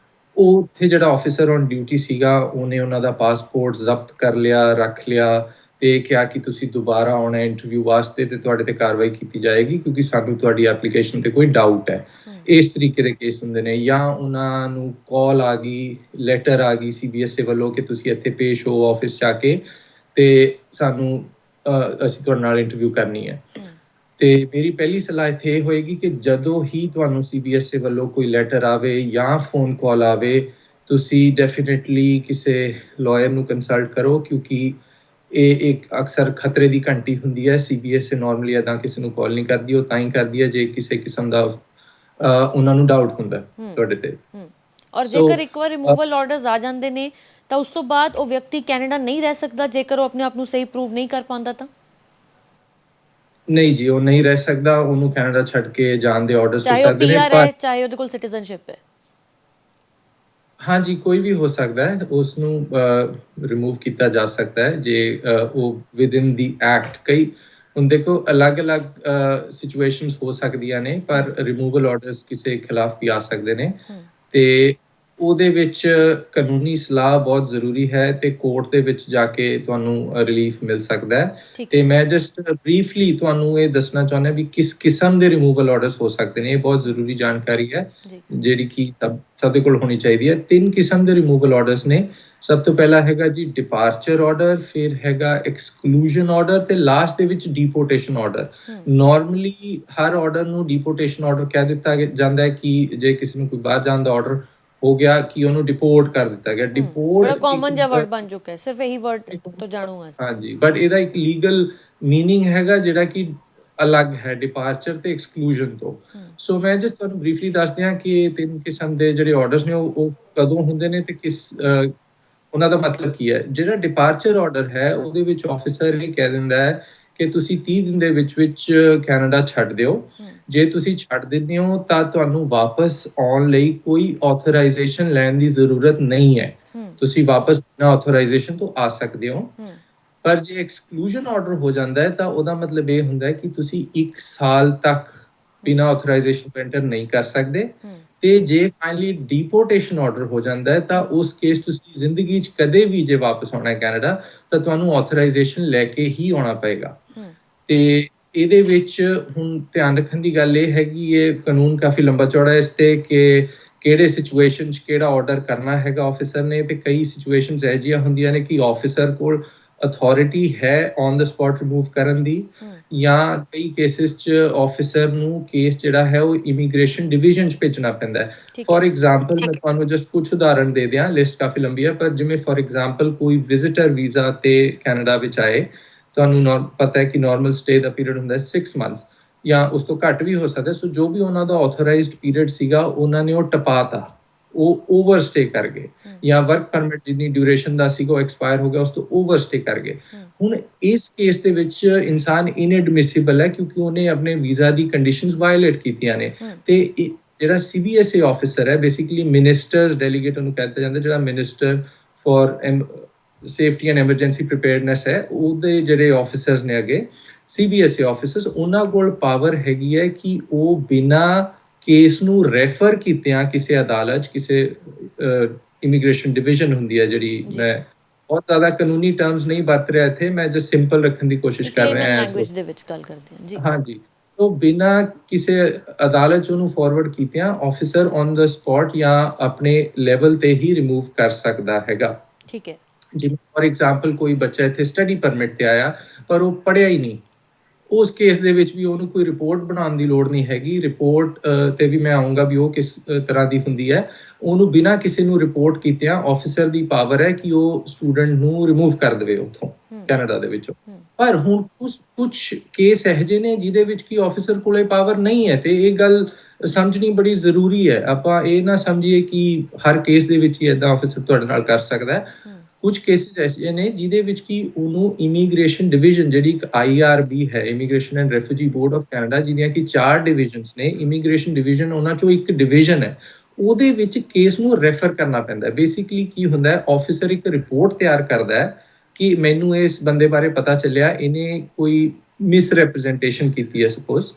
ਉਹ ਉੱਥੇ ਜਿਹੜਾ ਆਫਿਸਰ ਔਨ ਡਿਊਟੀ ਸੀਗਾ ਉਹਨੇ ਉਹਨਾਂ ਦਾ ਪਾਸਪੋਰਟ ਜ਼ਬਤ ਕਰ ਲਿਆ, ਰੱਖ ਲਿਆ ਤੇ ਕਿਹਾ ਕਿ ਤੁਸੀਂ ਦੁਬਾਰਾ ਆਉਣਾ ਇੰਟਰਵਿਊ ਵਾਸਤੇ ਤੇ ਤੁਹਾਡੇ ਤੇ ਕਾਰਵਾਈ ਕੀਤੀ ਜਾਏਗੀ ਕਿਉਂਕਿ ਸਾਨੂੰ ਤੁਹਾਡੀ ਐਪਲੀਕੇਸ਼ਨ ਤੇ ਕੋਈ ਡਾਊਟ ਹੈ। ਇਸ ਤਰੀਕੇ ਦੇ ਕੇਸ ਹੁੰਦੇ ਨੇ। ਜਾਂ ਉਹਨਾਂ ਨੂੰ ਕਾਲ ਆ ਗਈ, ਲੈਟਰ ਆ ਗਈ ਸੀਬੀਐਸਈ ਵੱਲੋਂ ਕਿ ਤੁਸੀਂ ਇੱਥੇ ਪੇਸ਼ ਹੋ ਆਫਿਸ 'ਚ ਆ ਕੇ ਤੇ ਸਾਨੂੰ ਅਸੀਂ ਤੁਹਾਡੇ ਨਾਲ ਇੰਟਰਵਿਊ ਕਰਨੀ ਹੈ। ਤੇ ਮੇਰੀ ਪਹਿਲੀ ਸਲਾਹ ਇੱਥੇ ਇਹ ਹੋਏਗੀ ਕਿ ਜਦੋਂ ਹੀ ਤੁਹਾਨੂੰ ਸੀਬੀਐਸਈ ਵੱਲੋਂ ਕੋਈ ਲੈਟਰ ਆਵੇ ਜਾਂ ਫੋਨ ਕਾਲ ਆਵੇ, ਤੁਸੀਂ ਡੈਫੀਨੇਟਲੀ ਕਿਸੇ ਲਾਇਰ ਨੂੰ ਕੰਸਲਟ ਕਰੋ ਕਿਉਂਕਿ ਇਹ ਇੱਕ ਅਕਸਰ ਖਤਰੇ ਦੀ ਘੰਟੀ ਹੁੰਦੀ ਹੈ। ਸੀਬੀਐਸਈ ਨਾਰਮਲੀ ਇੱਦਾਂ ਕਿਸੇ ਨੂੰ ਕਾਲ ਨਹੀਂ ਕਰਦੀ, ਉਹ ਤਾਂ ਹੀ ਕਰਦੀ ਹੈ ਜੇ ਕਿਸੇ ਕਿਸਮ ਦਾ ਉਹਨਾਂ ਨੂੰ ਡਾਊਟ ਹੁੰਦਾ ਤੁਹਾਡੇ ਤੇ। ਔਰ ਜੇਕਰ ਇੱਕ ਵਾਰ ਰਿਮੂਵਲ ਆਰਡਰਸ ਆ ਜਾਂਦੇ ਨੇ ਤਾਂ ਉਸ ਤੋਂ ਬਾਅਦ ਉਹ ਵਿਅਕਤੀ ਕੈਨੇਡਾ ਨਹੀਂ ਰਹਿ ਸਕਦਾ ਜੇਕਰ ਉਹ ਆਪਣੇ ਆਪ ਨੂੰ ਸਹੀ ਪ੍ਰੂਵ ਨਹੀਂ ਕਰ ਪਾਉਂਦਾ ਤਾਂ? ਨਹੀਂ ਜੀ, ਉਹ ਨਹੀਂ ਰਹਿ ਸਕਦਾ। ਉਹਨੂੰ ਕੈਨੇਡਾ ਛੱਡ ਕੇ ਜਾਣ ਦੇ ਆਰਡਰਸ ਹੋ ਚਾਹੇ ਉਹ ਸਕਦੇ ਨੇ, ਪੀਆਰ ਪਰ ਹੈ ਚਾਹੇ ਉਹਦੇ ਕੋਲ ਸਿਟੀਜ਼ਨਸ਼ਿਪ ਹੈ। ਹਾਂਜੀ, ਕੋਈ ਵੀ ਹੋ ਸਕਦਾ ਹੈ। ਉਸ ਨੂੰ ਰਿਮੂਵ ਕੀਤਾ ਜਾ ਸਕਦਾ ਹੈ ਜੇ ਉਹ ਵਿਦਿਨ ਦੀ ਐਕਟ। ਕਈ ਹੁਣ ਦੇਖੋ ਅਲੱਗ-ਅਲੱਗ ਸਿਚੁਏਸ਼ਨਸ ਹੋ ਸਕਦੀਆਂ ਨੇ, ਪਰ ਰਿਮੂਵਲ ਆਰਡਰਸ ਕਿਸੇ ਖਿਲਾਫ ਵੀ ਆ ਸਕਦੇ ਨੇ ਤੇ ਉਹਦੇ ਵਿੱਚ ਕਾਨੂੰਨੀ ਸਲਾਹ ਬਹੁਤ ਜ਼ਰੂਰੀ ਹੈ ਤੇ ਕੋਰਟ ਦੇ ਵਿੱਚ ਜਾ ਕੇ ਤੁਹਾਨੂੰ ਰਿਲੀਫ ਮਿਲ ਸਕਦਾ ਹੈ। ਤੇ ਮੈਂ ਜਸਟ ਬਰੀਫਲੀ ਤੁਹਾਨੂੰ ਇਹ ਦੱਸਣਾ ਚਾਹੁੰਦਾ ਵੀ ਕਿਸ ਕਿਸਮ ਦੇ ਰਿਮੂਵਲ ਆਰਡਰਸ ਹੋ ਸਕਦੇ ਨੇ। ਇਹ ਬਹੁਤ ਜ਼ਰੂਰੀ ਜਾਣਕਾਰੀ ਹੈ ਜਿਹੜੀ ਕਿ ਸਭ ਦੇ ਕੋਲ ਹੋਣੀ ਚਾਹੀਦੀ ਹੈ। 3 ਕਿਸਮ ਦੇ ਰਿਮੂਵਲ ਆਰਡਰਸ ਨੇ। ਸਭ ਤੋਂ ਪਹਿਲਾ ਹੈਗਾ ਜੀ ਡਿਪਾਰਚਰ ਆਰਡਰ, ਫਿਰ ਹੈਗਾ ਐਕਸਕਲੂਜਨ ਆਰਡਰ ਤੇ ਲਾਸਟ ਦੇ ਵਿੱਚ ਡੀਪੋਰਟੇਸ਼ਨ ਆਰਡਰ। ਨਾਰਮਲੀ ਹਰ ਆਰਡਰ ਨੂੰ ਡੀਪੋਰਟੇਸ਼ਨ ਆਰਡਰ ਕਹਿ ਦਿੱਤਾ ਜਾਂਦਾ ਹੈ ਕਿ ਜੇ ਕਿਸੇ ਨੂੰ ਕੋਈ ਬਾਹਰ ਜਾਣ ਦਾ ਆਰਡਰ ਹੋ ਗਿਆ ਕਿ ਉਹਨੂੰ ਡਿਪੋਰਟ ਕਰ ਦਿੱਤਾ ਗਿਆ। ਡਿਪੋਰਟ ਬੜਾ ਕਾਮਨ ਜਿਹਾ ਵਰਡ ਬਣ ਚੁੱਕਾ ਹੈ, ਸਿਰਫ ਇਹੀ ਵਰਡ ਤੋਂ ਜਾਣੂ ਹਾਂ। ਹਾਂਜੀ, ਬਟ ਇਹਦਾ ਇੱਕ ਲੀਗਲ ਮੀਨਿੰਗ ਹੈਗਾ ਜਿਹੜਾ ਕਿ ਅਲੱਗ ਹੈ ਡਿਪਾਰਚਰ ਤੇ ਐਕਸਕਲੂਜਨ ਤੋਂ। ਸੋ ਮੈਂ ਜਸਟ ਤੁਹਾਨੂੰ ਬਰੀਫਲੀ ਦੱਸ ਦਿਆਂ ਕਿ ਇਹ 3 ਕਿਸਮ ਦੇ ਜਿਹੜੇ ਆਰਡਰਸ ਨੇ ਉਹ ਕਦੋਂ ਹੁੰਦੇ ਨੇ ਤੇ ਉਹਨਾਂ ਦਾ ਮਤਲਬ ਕੀ ਹੈ। ਜਿਹੜਾ ਡਿਪਾਰਚਰ ਆਰਡਰ ਹੈ ਉਹਦੇ ਵਿੱਚ ਆਫਿਸਰ ਇਹ ਕਹਿ ਦਿੰਦਾ ਹੈ ਕਿ ਤੁਸੀਂ 30 ਦਿਨ ਦੇ ਵਿੱਚ ਕੈਨੇਡਾ ਛੱਡ ਦਿਓ। ਜੇ ਤੁਸੀਂ ਛੱਡ ਦਿੰਦੇ ਹੋ ਤਾਂ ਤੁਹਾਨੂੰ ਵਾਪਸ ਆਉਣ ਲਈ ਕੋਈ ਆਥੋਰਾਈਜ਼ੇਸ਼ਨ ਲੈਣ ਦੀ ਜ਼ਰੂਰਤ ਨਹੀਂ ਹੈ। ਤੁਸੀਂ ਵਾਪਸ ਬਿਨਾਂ ਆਥੋਰਾਈਜ਼ੇਸ਼ਨ ਤੋਂ ਆ ਸਕਦੇ ਹੋ। ਪਰ ਜੇ ਐਕਸਕਲੂਜਨ ਆਰਡਰ ਹੋ ਜਾਂਦਾ ਹੈ ਤਾਂ ਉਹਦਾ ਮਤਲਬ ਇਹ ਹੁੰਦਾ ਹੈ ਕਿ ਤੁਸੀਂ 1 ਸਾਲ ਤੱਕ ਬਿਨਾਂ ਆਥੋਰਾਈਜ਼ੇਸ਼ਨ ਤੋਂ ਐਂਟਰ ਨਹੀਂ ਕਰ ਸਕਦੇ। ਤੇ ਜੇ ਫਾਈਨਲੀ ਡੀਪੋਰਟੇਸ਼ਨ ਆਰਡਰ ਹੋ ਜਾਂਦਾ ਹੈ ਤਾਂ ਉਸ ਕੇਸ ਤੁਸੀਂ ਜ਼ਿੰਦਗੀ 'ਚ ਕਦੇ ਵੀ ਜੇ ਵਾਪਸ ਆਉਣਾ ਹੈ ਕੈਨੇਡਾ ਤਾਂ ਤੁਹਾਨੂੰ ਆਥੋਰਾਈਜ਼ੇਸ਼ਨ ਲੈ ਕੇ ਹੀ ਆਉਣਾ ਪਏਗਾ। ਤੇ ਇਹਦੇ ਵਿੱਚ ਹੁਣ ਧਿਆਨ ਰੱਖਣ ਦੀ ਗੱਲ ਇਹ ਹੈਗੀ ਇਹ ਕਾਨੂੰਨ ਕਾਫੀ ਲੰਬਾ ਚੌੜਾ ਇਸ ਤੇ ਕਿ ਕਿਹੜੇ ਸਿਚੁਏਸ਼ਨ 'ਚ ਕਿਹੜਾ ਆਰਡਰ ਕਰਨਾ ਹੈਗਾ ਆਫਿਸਰ ਨੇ। ਤੇ ਕਈ ਸਿਚੁਏਸ਼ਨਸ ਇਹੋ ਜਿਹੀਆਂ ਹੁੰਦੀਆਂ ਨੇ ਕਿ ਆਫਿਸਰ ਕੋਲ ਅਥਾਰਟੀ ਹੈ ਔਨ ਦਾ ਸਪੌਟ ਰਿਮੂਵ ਕਰਨ ਦੀ, ਜਾਂ ਕਈ ਕੇਸਿਸ 'ਚ ਆਫਿਸਰ ਨੂੰ ਕੇਸ ਜਿਹੜਾ ਹੈ ਉਹ ਇਮੀਗ੍ਰੇਸ਼ਨ ਡਿਵੀਜ਼ਨ 'ਚ ਭੇਜਣਾ ਪੈਂਦਾ ਹੈ। ਫॉर ਐਗਜ਼ਾਮਪਲ ਮੈਂ ਤੁਹਾਨੂੰ ਜਸਟ ਕੁਝ ਉਦਾਹਰਣ ਦੇ ਦਿਆਂ, ਲਿਸਟ ਕਾਫੀ ਲੰਬੀ ਹੈ, ਪਰ ਜਿਵੇਂ ਫॉर ਐਗਜ਼ਾਮਪਲ ਕੋਈ ਵਿਜ਼ਿਟਰ ਵੀਜ਼ਾ ਤੇ ਕੈਨੇਡਾ ਵਿੱਚ ਆਏ, ਤੁਹਾਨੂੰ ਪਤਾ ਹੈ ਕਿ ਨਾਰਮਲ ਸਟੇ ਦਾ ਪੀਰੀਅਡ ਹੁੰਦਾ ਹੈ 6 ਮੰਥਸ ਜਾਂ ਉਸ ਤੋਂ ਘੱਟ ਵੀ ਹੋ ਸਕਦਾ। ਸੋ ਜੋ ਵੀ ਉਹਨਾਂ ਦਾ ਆਥੋਰਾਈਜ਼ਡ ਪੀਰੀਅਡ ਸੀਗਾ ਉਹਨਾਂ ਨੇ ਉਹ ਟਪਾਤਾ, ਉਹ ਓਵਰਸਟੇ ਕਰ ਗਏ, ਜਾਂ ਵਰਕ ਪਰਮਿਟ ਜਿੰਨੀ ਡਿਊਰੇਸ਼ਨ ਦਾ ਸੀਗਾ ਉਹ ਐਕਸਪਾਇਰ ਹੋ ਗਿਆ, ਉਸ ਤੋਂ ਓਵਰਸਟੇ ਕਰ ਗਏ। ਹੁਣ ਇਸ ਕੇਸ ਦੇ ਵਿੱਚ ਇਨਸਾਨ ਇਨਐਡਮਿਸਿਬਲ ਹੈ ਕਿਉਂਕਿ ਉਹਨੇ ਆਪਣੇ ਵੀਜ਼ਾ ਦੀ ਕੰਡੀਸ਼ਨਸ ਵਾਇਲੇਟ ਕੀਤੀਆਂ ਨੇ। ਤੇ ਜਿਹੜਾ ਸੀਬੀਐਸਈ ਆਫਿਸਰ ਹੈ, ਬੇਸਿਕਲੀ ਮਿਨਿਸਟਰ ਡੈਲੀਗੇਟ ਉਹਨੂੰ ਕਹਿੰਦਾ ਜਾਂਦਾ, ਜਿਹੜਾ minister for safety and emergency preparedness ਹੈ, ਉਹਦੇ ਜਿਹੜੇ ਆਫਿਸਰਸ ਨੇ ਅੱਗੇ ਸੀਬੀਐਸਈ ਆਫਿਸਰਸ, ਉਹਨਾਂ ਕੋਲ ਪਾਵਰ ਹੈਗੀ ਹੈ ਕਿ ਉਹ ਬਿਨਾਂ ਕੇਸ ਨੂੰ ਰੈਫਰ ਕੀਤਿਆਂ ਕਿਸੇ ਅਦਾਲਤ 'ਚ, ਕਿਸੇ ਇਮੀਗ੍ਰੇਸ਼ਨ ਡਿਵੀਜ਼ਨ ਹੁੰਦੀ ਹੈ ਜਿਹੜੀ, ਮੈਂ ਬਹੁਤ ਜ਼ਿਆਦਾ ਕਾਨੂੰਨੀ ਟਰਮਸ ਨਹੀਂ ਵਰਤ ਰਿਹਾ ਇੱਥੇ, ਮੈਂ ਜਸਟ ਸਿੰਪਲ ਰੱਖਣ ਦੀ ਕੋਸ਼ਿਸ਼ ਕਰ ਰਿਹਾ ਹਾਂ ਲੈਂਗੁਏਜ ਦੇ ਵਿੱਚ ਗੱਲ ਕਰਦੇ ਹਾਂ ਜੀ। ਹਾਂਜੀ, ਸੋ ਬਿਨਾਂ ਕਿਸੇ ਅਦਾਲਤ 'ਚ ਉਹਨੂੰ ਫਾਰਵਰਡ ਕੀਤਿਆਂ ਆਫਿਸਰ ਔਨ ਦਾ ਸਪੌਟ ਜਾਂ ਆਪਣੇ ਲੈਵਲ ਤੇ ਹੀ ਰਿਮੂਵ ਕਰ ਸਕਦਾ ਹੈਗਾ। ਠੀਕ ਹੈ। ਜਿਵੇਂ ਫॉर ਐਗਜ਼ਾਮਪਲ ਕੋਈ ਬੱਚਾ ਇੱਥੇ ਸਟੱਡੀ ਪਰਮਿਟ ਤੇ ਆਇਆ ਪਰ ਉਹ ਪੜ੍ਹਿਆ ਹੀ ਨਹੀਂ, ਉਸ ਕੇਸ ਦੇ ਵਿੱਚ ਵੀ ਉਹਨੂੰ ਕੋਈ ਰਿਪੋਰਟ ਬਣਾਉਣ ਦੀ ਲੋੜ ਨਹੀਂ ਹੈਗੀ। ਰਿਪੋਰਟ ਤੇ ਵੀ ਮੈਂ ਆਉਂਗਾ ਵੀ ਉਹ ਕਿਸ ਤਰ੍ਹਾਂ ਦੀ ਹੁੰਦੀ ਹੈ। ਉਹਨੂੰ ਬਿਨਾਂ ਕਿਸੇ ਨੂੰ ਰਿਪੋਰਟ ਕੀਤਿਆਂ ਆਫਿਸਰ ਦੀ ਪਾਵਰ ਹੈ ਕਿ ਉਹ ਸਟੂਡੈਂਟ ਨੂੰ ਰਿਮੂਵ ਕਰ ਦੇਵੇ ਉੱਥੋਂ, ਕੈਨੇਡਾ ਦੇ ਵਿੱਚੋਂ। ਪਰ ਹੁਣ ਕੁਝ ਕੇਸ ਇਹੋ ਜਿਹੇ ਨੇ ਜਿਹਦੇ ਵਿੱਚ ਕਿ ਆਫਿਸਰ ਕੋਲੇ ਪਾਵਰ ਨਹੀਂ ਹੈ, ਤੇ ਇਹ ਗੱਲ ਸਮਝਣੀ ਬੜੀ ਜ਼ਰੂਰੀ ਹੈ। ਆਪਾਂ ਇਹ ਨਾ ਸਮਝੀਏ ਕਿ ਹਰ ਕੇਸ ਦੇ ਵਿੱਚ ਹੀ ਏਦਾਂ ਆਫਿਸਰ ਤੁਹਾਡੇ ਨਾਲ ਕਰ ਸਕਦਾ ਹੈ। ਕੁਝ ਕੇਸਿਸ ਐਸੇ ਨੇ ਜਿਹਦੇ ਵਿੱਚ ਕਿ ਉਹਨੂੰ ਇਮੀਗ੍ਰੇਸ਼ਨ ਡਿਵੀਜ਼ਨ, ਜਿਹੜੀ ਇੱਕ IRB ਹੈ, immigration and refugee board of Canada, ਜਿਹਦੀਆਂ ਕਿ 4 ਡਿਵੀਜ਼ਨਸ ਨੇ, ਇਮੀਗ੍ਰੇਸ਼ਨ ਡਿਵੀਜ਼ਨ ਉਹਨਾਂ ਚੋਂ ਇੱਕ ਡਿਵੀਜ਼ਨ ਹੈ, ਉਹਦੇ ਵਿੱਚ ਕੇਸ ਨੂੰ ਰੈਫਰ ਕਰਨਾ ਪੈਂਦਾ। ਬੇਸਿਕਲੀ ਕੀ ਹੁੰਦਾ ਹੈ, ਆਫਿਸਰ ਇੱਕ ਰਿਪੋਰਟ ਤਿਆਰ ਕਰਦਾ ਹੈ ਕਿ ਮੈਨੂੰ ਇਸ ਬੰਦੇ ਬਾਰੇ ਪਤਾ ਚੱਲਿਆ, ਇਹਨੇ ਕੋਈ ਮਿਸਰੈਪ੍ਰੈਜ਼ੈਂਟੇਸ਼ਨ ਕੀਤੀ ਹੈ ਸਪੋਜ਼,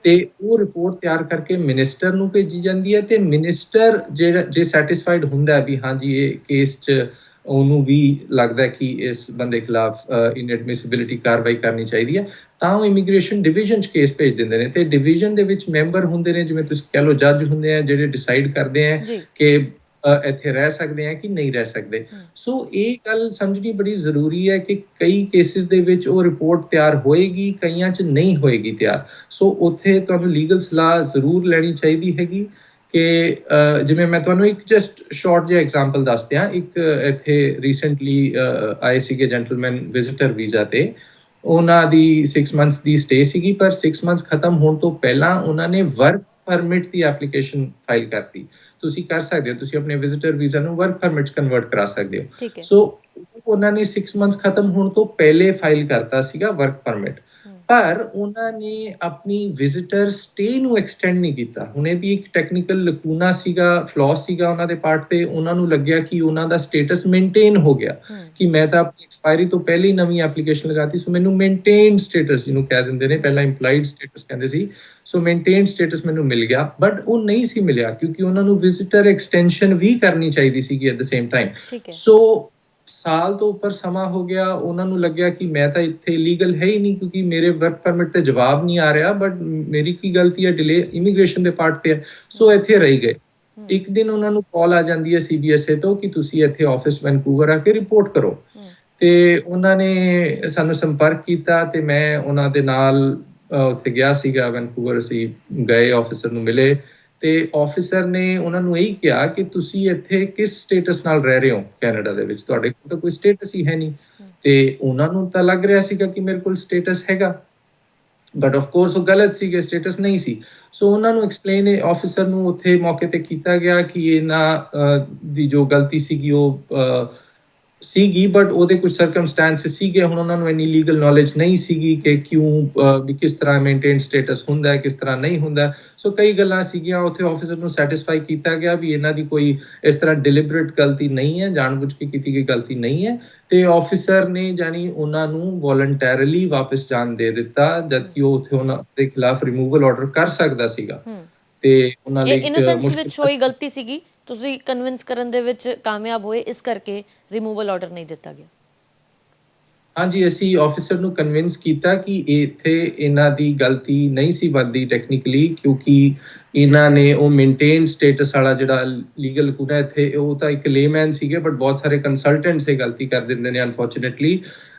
ਤੇ ਉਹ ਰਿਪੋਰਟ ਤਿਆਰ ਕਰਕੇ ਮਿਨਿਸਟਰ ਨੂੰ ਭੇਜੀ ਜਾਂਦੀ ਹੈ ਤੇ ਮਿਨਿਸਟਰ ਜਿਹੜਾ ਜੇ ਸੈਟੀਸਫਾਈਡ ਹੁੰਦਾ ਹੈ ਵੀ ਹਾਂਜੀ ਇਹ ਕੇਸ 'ਚ ਉਹਨੂੰ ਵੀ ਲੱਗਦਾ ਹੈ ਕਿ ਇਸ ਬੰਦੇ ਖਿਲਾਫ ਇਨਐਡਮਿਸਿਬਿਲਿਟੀ ਕਾਰਵਾਈ ਕਰਨੀ ਚਾਹੀਦੀ ਹੈ, ਤਾਂ ਉਹ ਇਮੀਗ੍ਰੇਸ਼ਨ ਡਿਵੀਜ਼ਨ 'ਚ ਕੇਸ ਭੇਜ ਦਿੰਦੇ ਨੇ ਤੇ ਡਿਵੀਜ਼ਨ ਦੇ ਵਿੱਚ ਮੈਂਬਰ ਹੁੰਦੇ ਨੇ, ਜਿਵੇਂ ਤੁਸੀਂ ਕਹਿ ਲਓ ਜੱਜ ਹੁੰਦੇ ਆ ਜਿਹੜੇ ਡਿਸਾਈਡ ਕਰਦੇ ਆ ਜੀ। ਕਿ ਇੱਥੇ ਰਹਿ ਸਕਦੇ ਆ ਕਿ ਨਹੀਂ ਰਹਿ ਸਕਦੇ। ਸੋ ਇਹ ਗੱਲ ਸਮਝਣੀ ਬੜੀ ਜ਼ਰੂਰੀ ਹੈ ਕਿ ਕਈ ਕੇਸਿਸ ਦੇ ਵਿੱਚ ਉਹ ਰਿਪੋਰਟ ਤਿਆਰ ਹੋਏਗੀ, ਕਈਆਂ 'ਚ ਨਹੀਂ ਹੋਏਗੀ ਤਿਆਰ। ਸੋ ਉੱਥੇ ਤੁਹਾਨੂੰ ਲੀਗਲ ਸਲਾਹ ਜ਼ਰੂਰ ਲੈਣੀ ਚਾਹੀਦੀ ਹੈਗੀ ਕਿ ਜਿਵੇਂ ਮੈਂ ਤੁਹਾਨੂੰ ਇੱਕ ਜਸਟ ਸ਼ਾਰਟ ਜਿਹਾ ਐਗਜ਼ਾਮਪਲ ਦੱਸ ਦਿਆਂ। ਇੱਕ ਇੱਥੇ ਰੀਸੈਂਟਲੀ ਆਏ ਸੀਗੇ ਜੈਂਟਲਮੈਨ ਵਿਜ਼ਿਟਰ ਵੀਜ਼ਾ ਤੇ, ਉਹਨਾਂ ਦੀ 6 ਮੰਥਸ ਦੀ ਸਟੇ ਸੀਗੀ, ਪਰ 6 ਮੰਥਸ ਖਤਮ ਹੋਣ ਤੋਂ ਪਹਿਲਾਂ ਉਹਨਾਂ ਨੇ ਵਰਕ ਪਰਮਿਟ ਦੀ ਐਪਲੀਕੇਸ਼ਨ ਫਾਈਲ ਕਰਤੀ। ਤੁਸੀਂ ਕਰ ਸਕਦੇ ਹੋ, ਤੁਸੀਂ ਆਪਣੇ ਵਿਜ਼ਿਟਰ ਵੀਜ਼ਾ ਨੂੰ ਵਰਕ ਪਰਮਿਟ 'ਚ ਕਨਵਰਟ ਕਰਾ ਸਕਦੇ ਹੋ। ਠੀਕ ਹੈ। ਸੋ ਉਹਨਾਂ ਨੇ 6 ਮੰਥਸ ਖਤਮ ਹੋਣ ਤੋਂ ਪਹਿਲੇ ਫਾਈਲ ਕਰਤਾ ਸੀਗਾ ਵਰਕ ਪਰਮਿਟ, ਪਰ ਉਹਨਾਂ ਨੇ ਆਪਣੀ ਵਿਜ਼ਿਟਰ ਸਟੇ ਨੂੰ ਐਕਸਟੈਂਡ ਨਹੀਂ ਕੀਤਾ। ਹੁਣ ਇਹ ਵੀ ਇੱਕ ਟੈਕਨੀਕਲ ਲਕੂਨਾ ਸੀਗਾ, ਫਲॉ ਸੀਗਾ ਉਹਨਾਂ ਦੇ ਪਾਰਟ ਤੇ। ਉਹਨਾਂ ਨੂੰ ਲੱਗਿਆ ਕਿ ਉਹਨਾਂ ਦਾ ਸਟੇਟਸ ਮੇਨਟੇਨ ਹੋ ਗਿਆ, ਕਿ ਮੈਂ ਤਾਂ ਆਪਣੀ ਐਕਸਪਾਇਰੀ ਤੋਂ ਪਹਿਲੇ ਹੀ ਨਵੀਂ ਐਪਲੀਕੇਸ਼ਨ ਲਗਾਤੀ, ਸੋ ਮੈਨੂੰ ਮੇਨਟੇਨ ਸਟੇਟਸ ਜਿਹਨੂੰ ਕਹਿ ਦਿੰਦੇ ਨੇ, ਪਹਿਲਾਂ ਇੰਪਲਾਈਡ ਸਟੇਟਸ ਕਹਿੰਦੇ ਸੀ, ਸੋ ਮੇਨਟੇਨ ਸਟੇਟਸ ਮੈਨੂੰ ਮਿਲ ਗਿਆ। ਬਟ ਉਹ ਨਹੀਂ ਸੀ ਮਿਲਿਆ ਕਿਉਂਕਿ ਉਹਨਾਂ ਨੂੰ ਵਿਜ਼ਿਟਰ ਐਕਸਟੈਂਸ਼ਨ ਵੀ ਕਰਨੀ ਚਾਹੀਦੀ ਸੀਗੀ ਐਟ ਦ ਸੇਮ ਟਾਈਮ। ਸੋ ਸਾਲ ਤੋਂ ਉੱਪਰ ਸਮਾਂ ਹੋ ਗਿਆ, ਉਹਨਾਂ ਨੂੰ ਲੱਗਿਆ ਕਿ ਮੈਂ ਤਾਂ ਇੱਥੇ ਲੀਗਲ ਹੈ ਹੀ ਨਹੀਂ ਕਿਉਂਕਿ ਮੇਰੇ ਵਰਕ ਪਰਮਿਟ ਤੇ ਜਵਾਬ ਨਹੀਂ ਆ ਰਿਹਾ, ਬਟ ਮੇਰੀ ਕੀ ਗਲਤੀ ਹੈ, ਡਿਲੇ ਇਮੀਗ੍ਰੇਸ਼ਨ ਦੇ ਪਾਰਟ ਤੇ ਹੈ। ਸੋ ਇੱਥੇ ਰਹੀ ਗਏ। ਇੱਕ ਦਿਨ ਉਹਨਾਂ ਨੂੰ ਕਾਲ ਆ ਜਾਂਦੀ ਹੈ CBSA ਤੋਂ ਕਿ ਤੁਸੀਂ ਇੱਥੇ ਆਫਿਸ ਵੈਨਕੂਵਰ ਆ ਕੇ ਰਿਪੋਰਟ ਕਰੋ। ਤੇ ਉਹਨਾਂ ਨੇ ਸਾਨੂੰ ਸੰਪਰਕ ਕੀਤਾ ਤੇ ਮੈਂ ਉਹਨਾਂ ਦੇ ਨਾਲ ਉੱਥੇ ਗਿਆ ਸੀਗਾ ਵੈਨਕੂਵਰ। ਅਸੀਂ ਗਏ, ਆਫਿਸਰ ਨੂੰ ਮਿਲੇ ਤੇ ਆਫਿਸਰ ਨੇ ਉਹਨਾਂ ਨੂੰ ਇਹੀ ਕਿਹਾ ਕਿ ਤੁਸੀਂ ਇੱਥੇ ਕਿਸ ਸਟੇਟਸ ਨਾਲ ਰਹਿ ਰਹੇ ਹੋ ਕੈਨੇਡਾ ਦੇ ਵਿੱਚ, ਤੁਹਾਡੇ ਕੋਲ ਤਾਂ ਕੋਈ ਸਟੇਟਸ ਹੀ ਹੈ ਨਹੀਂ। ਤੇ ਉਹਨਾਂ ਨੂੰ ਤਾਂ ਲੱਗ ਰਿਹਾ ਸੀਗਾ ਕਿ ਮੇਰੇ ਕੋਲ ਸਟੇਟਸ ਹੈਗਾ, ਬਟ ਆਫ ਕੋਰਸ ਉਹ ਗਲਤ ਸੀਗੇ, ਸਟੇਟਸ ਨਹੀਂ ਸੀ। ਸੋ ਉਹਨਾਂ ਨੂੰ ਐਕਸਪਲੇਨ ਆਫਿਸਰ ਨੂੰ ਉੱਥੇ ਮੌਕੇ ਤੇ ਕੀਤਾ ਗਿਆ ਕਿ ਇਹਨਾਂ ਦੀ ਜੋ ਗਲਤੀ ਸੀਗੀ ਉਹ ਸੀਗੀ, ਬਟ ਉਹਦੇ ਕੁਝ ਸਰਕਮਸਟੈਂਸਸ ਸੀਗੇ। ਹੁਣ ਉਹਨਾਂ ਨੂੰ ਇੰਨੀ ਲੀਗਲ ਨੌਲੇਜ ਨਹੀਂ ਸੀਗੀ ਕਿ ਕਿਉਂ ਵੀ ਕਿਸ ਤਰ੍ਹਾਂ ਮੇਨਟੇਨ ਸਟੇਟਸ ਹੁੰਦਾ ਹੈ, ਕਿਸ ਤਰ੍ਹਾਂ ਨਹੀਂ ਹੁੰਦਾ। ਸੋ ਕਈ ਗੱਲਾਂ ਸੀਗੀਆਂ, ਉੱਥੇ ਆਫਿਸਰ ਨੂੰ ਸੈਟੀਸਫਾਈ ਕੀਤਾ ਗਿਆ ਵੀ ਇਹਨਾਂ ਦੀ ਕੋਈ ਇਸ ਤਰ੍ਹਾਂ ਡਿਲੀਬਰੇਟ ਗਲਤੀ ਨਹੀਂ ਹੈ, ਜਾਣਬੁੱਝ ਕੇ ਕੀਤੀ ਗਈ ਗਲਤੀ ਨਹੀਂ ਹੈ। ਤੇ ਆਫਿਸਰ ਨੇ ਜਾਨੀ ਉਹਨਾਂ ਨੂੰ ਵੋਲੰਟੈਰੀਲੀ ਵਾਪਸ ਜਾਣ ਦੇ ਦਿੱਤਾ, ਜਦਕਿ ਉਹ ਉੱਥੇ ਉਹਨਾਂ ਦੇ ਖਿਲਾਫ ਰਿਮੂਵਲ ਆਰਡਰ ਕਰ ਸਕਦਾ ਸੀਗਾ। ਤੇ ਉਹਨਾਂ ਲਈ ਇਨੋਸੈਂਸ ਵਿੱਚ ਮੁਸ਼ਕਿਲ ਹੋਈ ਗਲਤੀ ਸੀਗੀ, ਤੁਸੀਂ ਕਨਵਿੰਸ ਕਰਨ ਦੇ ਵਿੱਚ ਕਾਮਯਾਬ ਹੋਏ, ਇਸ ਕਰਕੇ ਰਿਮੂਵਲ ਆਰਡਰ ਨਹੀਂ ਦਿੱਤਾ ਗਿਆ। ਹਾਂਜੀ, ਅਸੀਂ ਆਫਿਸਰ ਨੂੰ ਕਨਵਿੰਸ ਕੀਤਾ ਕਿ ਇੱਥੇ ਇਹਨਾਂ ਦੀ ਗਲਤੀ ਨਹੀਂ ਸੀ ਬਣਦੀ ਟੈਕਨੀਕਲੀ, ਕਿਉਂਕਿ ਇਹਨਾਂ ਨੇ ਉਹ ਮੇਨਟੇਨ ਸਟੇਟਸ ਵਾਲਾ ਜਿਹੜਾ ਲੀਗਲ ਲਕੂਨਾ ਇੱਥੇ, ਉਹ ਤਾਂ ਇੱਕ ਲੇਮੈਨ ਸੀਗੇ, ਬਟ ਬਹੁਤ ਸਾਰੇ ਕੰਸਲਟੈਂਟਸ ਇਹ ਗਲਤੀ ਕਰ ਦਿੰਦੇ ਨੇ ਅਨਫੋਰਚੂਨੇਟਲੀ,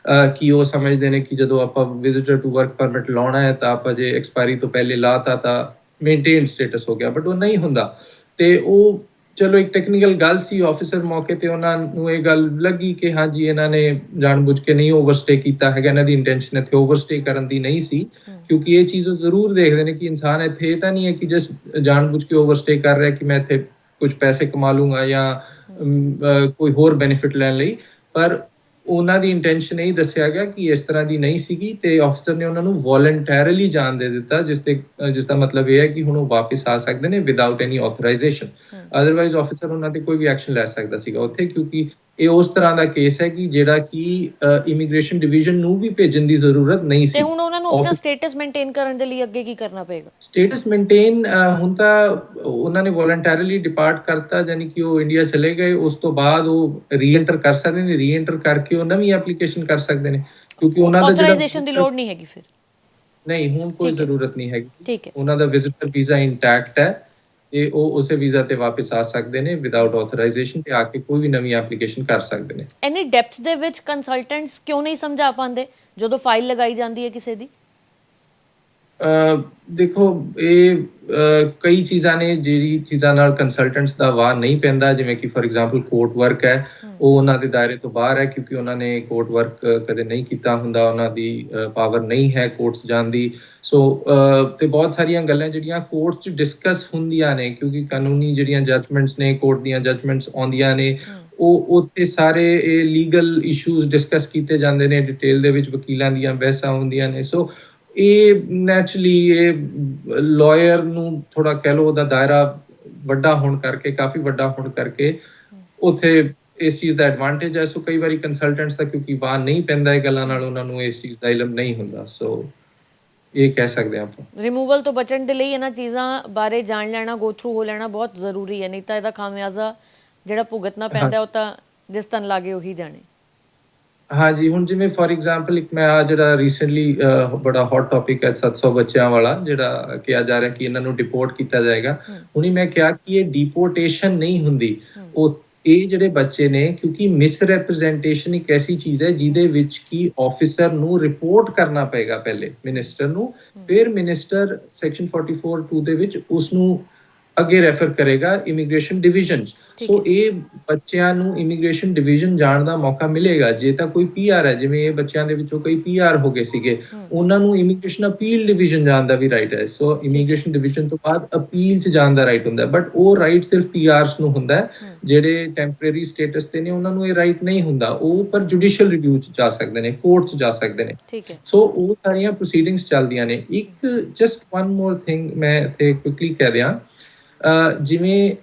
ਕਿ ਉਹ ਸਮਝਦੇ ਨੇ ਕਿ ਜਦੋਂ ਆਪਾਂ ਵਿਜ਼ਿਟਰ ਟੂ ਵਰਕ ਪਰਮਿਟ ਲਾਉਣਾ ਹੈ ਤਾਂ ਆਪਾਂ ਜੇ ਐਕਸਪਾਇਰੀ ਤੋਂ ਪਹਿਲੇ ਲਾਤਾ ਤਾਂ ਮੇਨਟੇਨ ਸਟੇਟਸ ਹੋ ਗਿਆ, ਬਟ ਉਹ ਨਹੀਂ ਹੁੰਦਾ। ਤੇ ਉਹ ਚਲੋ ਇੱਕ ਟੈਕਨੀਕਲ ਗੱਲ ਸੀ। ਆਫਿਸਰ ਮੌਕੇ ਤੇ ਉਹਨਾਂ ਨੂੰ ਇਹ ਗੱਲ ਲੱਗੀ ਕਿ ਹਾਂਜੀ ਇਹਨਾਂ ਨੇ ਜਾਣਬੁੱਝ ਕੇ ਨਹੀਂ ਓਵਰਸਟੇ ਕੀਤਾ ਹੈਗਾ, ਇਹਨਾਂ ਦੀ ਇੰਟੈਂਸ਼ਨ ਇੱਥੇ ਓਵਰਸਟੇ ਕਰਨ ਦੀ ਨਹੀਂ ਸੀ, ਕਿਉਂਕਿ ਇਹ ਚੀਜ਼ ਉਹ ਜ਼ਰੂਰ ਦੇਖਦੇ ਨੇ ਕਿ ਇਨਸਾਨ ਇੱਥੇ ਇਹ ਤਾਂ ਨਹੀਂ ਹੈ ਕਿ ਜਸਟ ਜਾਣਬੁੱਝ ਕੇ ਓਵਰਸਟੇ ਕਰ ਰਿਹਾ ਕਿ ਮੈਂ ਇੱਥੇ ਕੁਝ ਪੈਸੇ ਕਮਾ ਲੂੰਗਾ ਜਾਂ ਕੋਈ ਹੋਰ ਬੈਨੀਫਿਟ ਲੈਣ ਲਈ। ਪਰ ਉਹਨਾਂ ਦੀ ਇੰਟੈਂਸ਼ਨ ਇਹ ਦੱਸਿਆ ਗਿਆ ਕਿ ਇਸ ਤਰ੍ਹਾਂ ਦੀ ਨਹੀਂ ਸੀਗੀ ਤੇ ਆਫਿਸਰ ਨੇ ਉਹਨਾਂ ਨੂੰ ਵੋਲੰਟੈਰੀਲੀ ਜਾਣ ਦੇ ਦਿੱਤਾ, ਜਿਸ ਦਾ ਮਤਲਬ ਇਹ ਹੈ ਕਿ ਹੁਣ ਉਹ ਵਾਪਸ ਆ ਸਕਦੇ ਨੇ ਵਿਦਆਊਟ ਐਨੀ ਆਥੋਰਾਈਜ਼ੇਸ਼ਨ। ਅਦਰਵਾਈਜ਼ ਆਫਿਸਰ ਉਹਨਾਂ ਤੇ ਕੋਈ ਵੀ ਐਕਸ਼ਨ ਲੈ ਸਕਦਾ ਸੀਗਾ ਉੱਥੇ, ਕਿਉਂਕਿ ਇਹ ਉਸ ਤਰ੍ਹਾਂ ਦਾ ਕੇਸ ਹੈ ਕਿ ਜਿਹੜਾ ਕਿ ਇਮੀਗ੍ਰੇਸ਼ਨ ਡਿਵੀਜ਼ਨ ਨੂੰ ਵੀ ਭੇਜਣ ਦੀ ਜ਼ਰੂਰਤ ਨਹੀਂ ਸੀ। ਤੇ ਹੁਣ ਉਹਨਾਂ ਨੂੰ ਆਪਣਾ ਸਟੇਟਸ ਮੇਨਟੇਨ ਕਰਨ ਦੇ ਲਈ ਅੱਗੇ ਕੀ ਕਰਨਾ ਪਏਗਾ? ਸਟੇਟਸ ਮੇਨਟੇਨ ਹੁਣ ਤਾਂ ਉਹਨਾਂ ਨੇ ਵੋਲੰਟੈਰੀਲੀ ਡਿਪਾਰਟ ਕਰਤਾ, ਯਾਨੀ ਕਿ ਉਹ ਇੰਡੀਆ ਚਲੇ ਗਏ। ਉਸ ਤੋਂ ਬਾਅਦ ਉਹ ਰੀਐਂਟਰ ਕਰ ਸਕਦੇ ਨੇ, ਰੀਐਂਟਰ ਕਰਕੇ ਉਹ ਨਵੀਂ ਐਪਲੀਕੇਸ਼ਨ ਕਰ ਸਕਦੇ ਨੇ, ਕਿਉਂਕਿ ਉਹਨਾਂ ਦਾ ਆਥੋਰਾਈਜ਼ੇਸ਼ਨ ਦੀ ਲੋੜ ਨਹੀਂ ਹੈਗੀ ਫਿਰ। ਨਹੀਂ, ਹੁਣ ਕੋਈ ਜ਼ਰੂਰਤ ਨਹੀਂ ਹੈਗੀ। ਠੀਕ ਹੈ, ਉਹਨਾਂ ਦਾ ਵਿਜ਼ਿਟਰ ਵੀਜ਼ਾ ਇੰਟੈਕਟ ਹੈ ਤੇ ਉਹ ਉਸੇ ਵੀਜ਼ਾ ਤੇ ਵਾਪਸ ਆ ਸਕਦੇ ਨੇ ਵਿਦਆਊਟ ਆਥੋਰਾਈਜ਼ੇਸ਼ਨ, ਤੇ ਆ ਕੇ ਕੋਈ ਵੀ ਨਵੀਂ ਐਪਲੀਕੇਸ਼ਨ ਕਰ ਸਕਦੇ ਨੇ। ਇੰਨੀ ਡੈਪਥ ਦੇ ਵਿੱਚ ਕੰਸਲਟੈਂਟਸ ਕਿਉਂ ਨਹੀਂ ਸਮਝਾ ਪਾਉਂਦੇ ਜਦੋਂ ਫਾਈਲ ਲਗਾਈ ਜਾਂਦੀ ਹੈ ਕਿਸੇ ਦੀ? ਦੇਖੋ, ਇਹ ਕਈ ਚੀਜ਼ਾਂ ਨੇ ਜਿਹੜੀ ਚੀਜ਼ਾਂ ਨਾਲ ਕੰਸਲਟੈਂਟਸ ਦਾ ਵਾਰ ਨਹੀਂ ਪੈਂਦਾ, ਜਿਵੇਂ ਕਿ ਫॉर ਐਗਜ਼ਾਮਪਲ ਕੋਰਟ ਵਰਕ ਹੈ, ਉਹ ਉਹਨਾਂ ਦੇ ਦਾਇਰੇ ਤੋਂ ਬਾਹਰ ਹੈ ਕਿਉਂਕਿ ਉਹਨਾਂ ਨੇ ਕੋਰਟ ਵਰਕ ਕਦੇ ਨਹੀਂ ਕੀਤਾ ਹੁੰਦਾ, ਉਹਨਾਂ ਦੀ ਪਾਵਰ ਨਹੀਂ ਹੈ ਕੋਰਟਸ ਜਾਣ ਦੀ। ਸੋ ਤੇ ਬਹੁਤ ਸਾਰੀਆਂ ਗੱਲਾਂ ਜਿਹੜੀਆਂ ਕੋਰਟਸ 'ਚ ਡਿਸਕਸ ਹੁੰਦੀਆਂ ਨੇ, ਕਿਉਂਕਿ ਕਾਨੂੰਨੀ ਜਿਹੜੀਆਂ ਜੱਜਮੈਂਟਸ ਨੇ, ਕੋਰਟ ਦੀਆਂ ਜੱਜਮੈਂਟਸ ਆਉਂਦੀਆਂ ਨੇ, ਉਹ ਉੱਥੇ ਸਾਰੇ ਇਹ ਲੀਗਲ ਇਸ਼ੂਜ਼ ਡਿਸਕਸ ਕੀਤੇ ਜਾਂਦੇ ਨੇ ਡਿਟੇਲ ਦੇ ਵਿੱਚ, ਵਕੀਲਾਂ ਦੀਆਂ ਬਹਿਸਾਂ ਹੁੰਦੀਆਂ ਨੇ। ਸੋ ਇਹ ਨੈਚੁਰਲੀ ਇਹ ਲਾਇਰ ਨੂੰ ਥੋੜਾ ਕਹਿ ਲਓ ਉਹਦਾ ਦਾਇਰਾ ਵੱਡਾ ਹੋਣ ਕਰਕੇ, ਕਾਫੀ ਵੱਡਾ ਹੋਣ ਕਰਕੇ ਉੱਥੇ ਇਸ ਚੀਜ਼ ਦਾ ਐਡਵਾਂਟੇਜ ਹੈ। ਸੋ ਕਈ ਵਾਰੀ ਕੰਸਲਟੈਂਟਸ ਦਾ ਕਿਉਂਕਿ ਵਾਰ ਨਹੀਂ ਪੈਂਦਾ ਇਹ ਗੱਲਾਂ ਨਾਲ, ਉਹਨਾਂ ਨੂੰ ਇਸ ਚੀਜ਼ ਦਾ ਇਲਮ ਨਹੀਂ ਹੁੰਦਾ। ਸੋ ਇਹ ਕਹਿ ਸਕਦੇ ਹਾਂ ਆਪਾਂ। ਰਿਮੂਵਲ ਤੋਂ ਬਚਣ ਦੇ ਲਈ ਇਹਨਾਂ ਚੀਜ਼ਾਂ ਬਾਰੇ ਜਾਣ ਲੈਣਾ, ਗੋ ਥਰੂ ਹੋ ਲੈਣਾ ਬਹੁਤ ਜ਼ਰੂਰੀ ਹੈ, ਨਹੀਂ ਤਾਂ ਇਹਦਾ ਖਾਮਿਆਜ਼ਾ ਜਿਹੜਾ ਭੁਗਤਣਾ ਹਾਂ ਪੈਂਦਾ ਉਹ ਤਾਂ ਜਿਸ ਤਨ ਲਾਗੇ ਉਹੀ ਜਾਣੇ। ਹਾਂਜੀ, ਹੁਣ ਜਿਵੇਂ ਫੋਰ ਐਗਜ਼ਾਮਪਲ ਇੱਕ ਮੈਂ ਆ ਜਿਹੜਾ ਰੀਸੈਂਟਲੀ ਬੜਾ ਹੌਟ ਟੌਪਿਕ ਹੈ 700 ਬੱਚਿਆਂ ਵਾਲਾ, ਜਿਹੜਾ ਕਿਹਾ ਜਾ ਰਿਹਾ ਕਿ ਇਹਨਾਂ ਨੂੰ ਡਿਪੋਰਟ ਕੀਤਾ ਜਾਏਗਾ। ਹੁਣੀ ਮੈਂ ਕਿਹਾ ਕਿ ਇਹ ਡਿਪੋਰਟੇਸ਼ਨ ਨਹੀਂ ਹੁੰਦੀ। ਉਹ ਇਹ ਜਿਹੜੇ ਬੱਚੇ ਨੇ, ਕਿਉਂਕਿ ਮਿਸਰੈਪ੍ਰੈਜ਼ੈਂਟੇਸ਼ਨ ਇੱਕ ਐਸੀ ਚੀਜ਼ ਹੈ ਜਿਹਦੇ ਵਿੱਚ ਕਿ ਆਫਿਸਰ ਨੂੰ ਰਿਪੋਰਟ ਕਰਨਾ ਪਏਗਾ ਪਹਿਲੇ ਮਿਨਿਸਟਰ ਨੂੰ, ਫਿਰ ਮਿਨਿਸਟਰ ਸੈਕਸ਼ਨ 44(2) ਦੇ ਵਿੱਚ ਉਸ ਨੂੰ ਅੱਗੇ ਰੈਫਰ ਕਰੇਗਾ ਇਮੀਗ੍ਰੇਸ਼ਨ ਡਿਵੀਜ਼ਨ 'ਚ। ਸੋ ਇਹ ਬੱਚਿਆਂ ਨੂੰ ਇਮੀਗ੍ਰੇਸ਼ਨ ਡਿਵੀਜ਼ਨ ਜਾਣ ਦਾ ਮੌਕਾ ਮਿਲੇਗਾ। ਜੇ ਤਾਂ ਕੋਈ ਪੀਆਰ ਹੈ, ਜਿਵੇਂ ਇਹ ਬੱਚਿਆਂ ਦੇ ਵਿੱਚੋਂ ਕਈ ਪੀਆਰ ਹੋ ਗਏ ਸੀਗੇ, ਉਹਨਾਂ ਨੂੰ ਇਮੀਗ੍ਰੇਸ਼ਨ ਅਪੀਲ ਡਿਵੀਜ਼ਨ ਜਾਣ ਦਾ ਵੀ ਰਾਈਟ ਹੈ। ਸੋ ਇਮੀਗ੍ਰੇਸ਼ਨ ਡਿਵੀਜ਼ਨ ਤੋਂ ਬਾਅਦ ਅਪੀਲ 'ਚ ਜਾਣ ਦਾ ਰਾਈਟ ਹੁੰਦਾ ਹੈ, ਬਟ ਉਹ ਰਾਈਟ ਸਿਰਫ ਪੀਆਰਸ ਨੂੰ ਹੁੰਦਾ ਹੈ। ਜਿਹੜੇ ਟੈਂਪਰੇਰੀ ਸਟੇਟਸ ਤੇ ਨੇ ਉਹਨਾਂ ਨੂੰ ਇਹ ਰਾਈਟ ਨਹੀਂ ਹੁੰਦਾ। ਉਹ ਪਰ ਜੁਡੀਸ਼ੀਅਲ ਰਿਵਿਊ 'ਚ ਜਾ ਸਕਦੇ ਨੇ, ਕੋਰਟ 'ਚ ਜਾ ਸਕਦੇ ਨੇ। ਠੀਕ ਹੈ। ਸੋ ਉਹ ਸਾਰੀਆਂ ਪ੍ਰੋਸੀਡਿੰਗਸ ਚੱਲਦੀਆਂ ਨੇ। ਇੱਕ ਜਸਟ ਵਨ ਮੋਰ ਥਿੰਗ ਮੈਂ ਇੱਥੇ ਕੁਇਕਲੀ ਕਹਿ ਦਿਆਂ, ਜਿਵੇਂ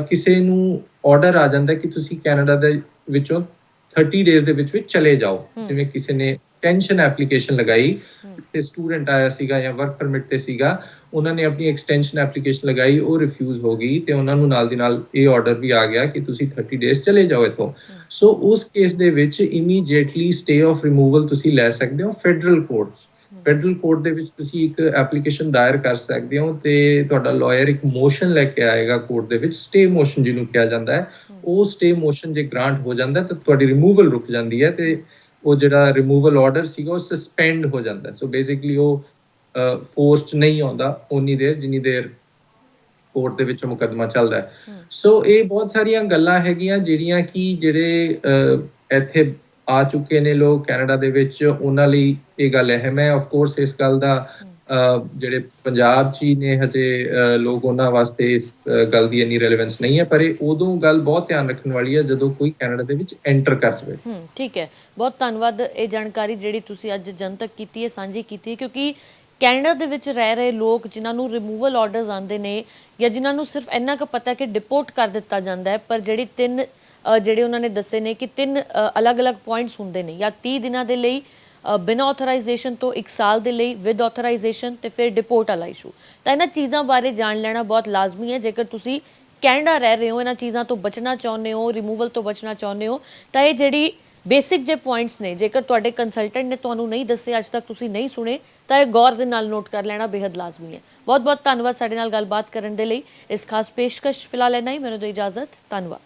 ਕਿਸੇ ਨੂੰ ਆਰਡਰ ਆ ਜਾਂਦਾ ਕਿ ਤੁਸੀਂ ਕੈਨੇਡਾ ਦੇ ਵਿੱਚੋਂ 30 ਡੇਜ਼ ਦੇ ਵਿੱਚ ਚਲੇ ਜਾਓ। ਜਿਵੇਂ ਕਿਸੇ ਨੇ ਐਕਸਟੈਂਸ਼ਨ ਐਪਲੀਕੇਸ਼ਨ ਲਗਾਈ ਤੇ ਸਟੂਡੈਂਟ ਆਇਆ ਸੀਗਾ ਜਾਂ ਵਰਕ ਪਰਮਿਟ ਤੇ ਸੀਗਾ, ਉਹਨਾਂ ਨੇ ਆਪਣੀ ਐਕਸਟੈਂਸ਼ਨ ਐਪਲੀਕੇਸ਼ਨ ਲਗਾਈ, ਉਹ ਰਿਫਿਊਜ਼ ਹੋ ਗਈ ਤੇ ਉਹਨਾਂ ਨੂੰ ਨਾਲ ਦੀ ਨਾਲ ਇਹ ਆਰਡਰ ਵੀ ਆ ਗਿਆ ਕਿ ਤੁਸੀਂ 30 ਡੇਜ਼ ਚਲੇ ਜਾਓ ਇੱਥੋਂ। ਸੋ ਉਸ ਕੇਸ ਦੇ ਵਿੱਚ ਇਮੀਡੀਏਟਲੀ ਸਟੇ ਆਫ ਰਿਮੂਵਲ ਤੁਸੀਂ ਲੈ ਸਕਦੇ ਹੋ ਫੈਡਰਲ ਕੋਰਟਸ। ਫੈਡਰਲ ਕੋਰਟ ਦੇ ਵਿੱਚ ਤੁਸੀਂ ਇੱਕ ਐਪਲੀਕੇਸ਼ਨ ਦਾਇਰ ਕਰ ਸਕਦੇ ਹੋ ਤੇ ਤੁਹਾਡਾ ਲਾਇਰ ਇੱਕ ਮੋਸ਼ਨ ਲੈ ਕੇ ਆਏਗਾ ਕੋਰਟ ਦੇ ਵਿੱਚ, ਸਟੇ ਮੋਸ਼ਨ ਜਿਹਨੂੰ ਕਿਹਾ ਜਾਂਦਾ ਹੈ। ਉਹ ਸਟੇ ਮੋਸ਼ਨ ਜੇ ਗ੍ਰਾਂਟ ਹੋ ਜਾਂਦਾ ਤਾਂ ਤੁਹਾਡੀ ਰਿਮੂਵਲ ਰੁਕ ਜਾਂਦੀ ਹੈ ਤੇ ਉਹ ਜਿਹੜਾ ਰਿਮੂਵਲ ਆਰਡਰ ਸੀਗਾ ਉਹ ਸਸਪੈਂਡ ਹੋ ਜਾਂਦਾ। ਸੋ ਬੇਸਿਕਲੀ ਉਹ ਫੋਰਸ ਨਹੀਂ ਆਉਂਦਾ ਉਨੀ ਦੇਰ ਜਿੰਨੀ ਦੇਰ ਕੋਰਟ ਦੇ ਵਿੱਚ ਮੁਕੱਦਮਾ ਚੱਲਦਾ ਹੈ। ਸੋ ਇਹ ਬਹੁਤ ਸਾਰੀਆਂ ਗੱਲਾਂ ਹੈਗੀਆਂ ਜਿਹੜੀਆਂ ਕਿ ਜਿਹੜੇ ਇੱਥੇ ਆ ਚੁੱਕੇ ਨੇ ਲੋਕ ਕੈਨੇਡਾ ਦੇ ਵਿੱਚ, ਉਹਨਾਂ ਲਈ ਇਹ ਗੱਲ ਅਹਿਮ ਹੈ। ਆਫ ਕੋਰਸ ਇਸ ਗੱਲ ਦਾ ਜਿਹੜੇ ਪੰਜਾਬ 'ਚ ਹੀ ਨੇ ਹਜੇ ਲੋਕ, ਉਹਨਾਂ ਵਾਸਤੇ ਇਸ ਗੱਲ ਦੀ ਇੰਨੀ ਰੈਲੇਵੈਂਸ ਨਹੀਂ ਹੈ, ਪਰ ਇਹ ਉਦੋਂ ਗੱਲ ਬਹੁਤ ਧਿਆਨ ਰੱਖਣ ਵਾਲੀ ਹੈ ਜਦੋਂ ਕੋਈ ਕੈਨੇਡਾ ਦੇ ਵਿੱਚ ਐਂਟਰ ਕਰ ਜਾਵੇ। ਠੀਕ ਹੈ, ਬਹੁਤ ਧੰਨਵਾਦ ਇਹ ਜਾਣਕਾਰੀ ਜਿਹੜੀ ਤੁਸੀਂ ਅੱਜ ਜਨਤਕ ਕੀਤੀ ਹੈ, ਸਾਂਝੀ ਕੀਤੀ ਹੈ, ਕਿਉਂਕਿ ਕੈਨੇਡਾ ਦੇ ਵਿੱਚ ਰਹਿ ਰਹੇ ਲੋਕ ਜਿਨ੍ਹਾਂ ਨੂੰ ਰਿਮੂਵਲ ਆਰਡਰਸ ਆਉਂਦੇ ਨੇ ਜਾਂ ਜਿਨ੍ਹਾਂ ਨੂੰ ਸਿਰਫ ਇੰਨਾ ਕੁ ਪਤਾ ਕਿ ਡਿਪੋਰਟ ਕਰ ਦਿੱਤਾ ਜਾਂਦਾ ਹੈ, ਪਰ ਜਿਹੜੀ ਜਿਹੜੇ ਉਹਨਾਂ ਨੇ ਦੱਸੇ ਨੇ ਕਿ 3 ਅਲੱਗ-ਅਲੱਗ ਪੁਆਇੰਟਸ ਹੁੰਦੇ ਨੇ, ਜਾਂ 30 ਦਿਨਾਂ ਦੇ ਲਈ ਬਿਨਾਂ ਆਥੋਰਾਈਜ਼ੇਸ਼ਨ ਤੋਂ 1 ਸਾਲ ਦੇ ਲਈ ਵਿਦ ਆਥੋਰਾਈਜ਼ੇਸ਼ਨ ਤੇ ਫਿਰ ਡਿਪੋਰਟ ਵਾਲਾ ਇਸ਼ੂ। ਤਾਂ ਇਹਨਾਂ ਚੀਜ਼ਾਂ ਬਾਰੇ ਜਾਣ ਲੈਣਾ ਬਹੁਤ ਲਾਜ਼ਮੀ ਹੈ। ਜੇਕਰ ਤੁਸੀਂ ਕੈਨੇਡਾ ਰਹਿ ਰਹੇ ਹੋ, ਇਹਨਾਂ ਚੀਜ਼ਾਂ ਤੋਂ ਬਚਣਾ ਚਾਹੁੰਦੇ ਹੋ, ਰਿਮੂਵਲ ਤੋਂ ਬਚਣਾ ਚਾਹੁੰਦੇ ਹੋ, ਤਾਂ ਇਹ ਜਿਹੜੀ ਬੇਸਿਕ ਜੇ ਪੁਆਇੰਟਸ ਨੇ, ਜੇਕਰ ਤੁਹਾਡੇ ਕੰਸਲਟੈਂਟ ਨੇ ਤੁਹਾਨੂੰ ਨਹੀਂ ਦੱਸੇ, ਅੱਜ ਤੱਕ ਤੁਸੀਂ ਨਹੀਂ ਸੁਣੇ, ਤਾਂ ਇਹ ਗੌਰ ਦੇ ਨਾਲ ਨੋਟ ਕਰ ਲੈਣਾ ਬੇहद ਲਾਜ਼ਮੀ ਹੈ। ਬਹੁਤ ਬਹੁਤ ਧੰਨਵਾਦ ਸਾਡੇ ਨਾਲ ਗੱਲਬਾਤ ਕਰਨ ਦੇ ਲਈ। ਇਸ ਖਾਸ ਪੇਸ਼ਕਸ਼ ਫਿਲਹਾਲ ਇੰਨਾ ਹੀ। ਮੈਨੂੰ ਦਿਓ ਇਜਾਜ਼ਤ। ਧੰਨਵਾਦ।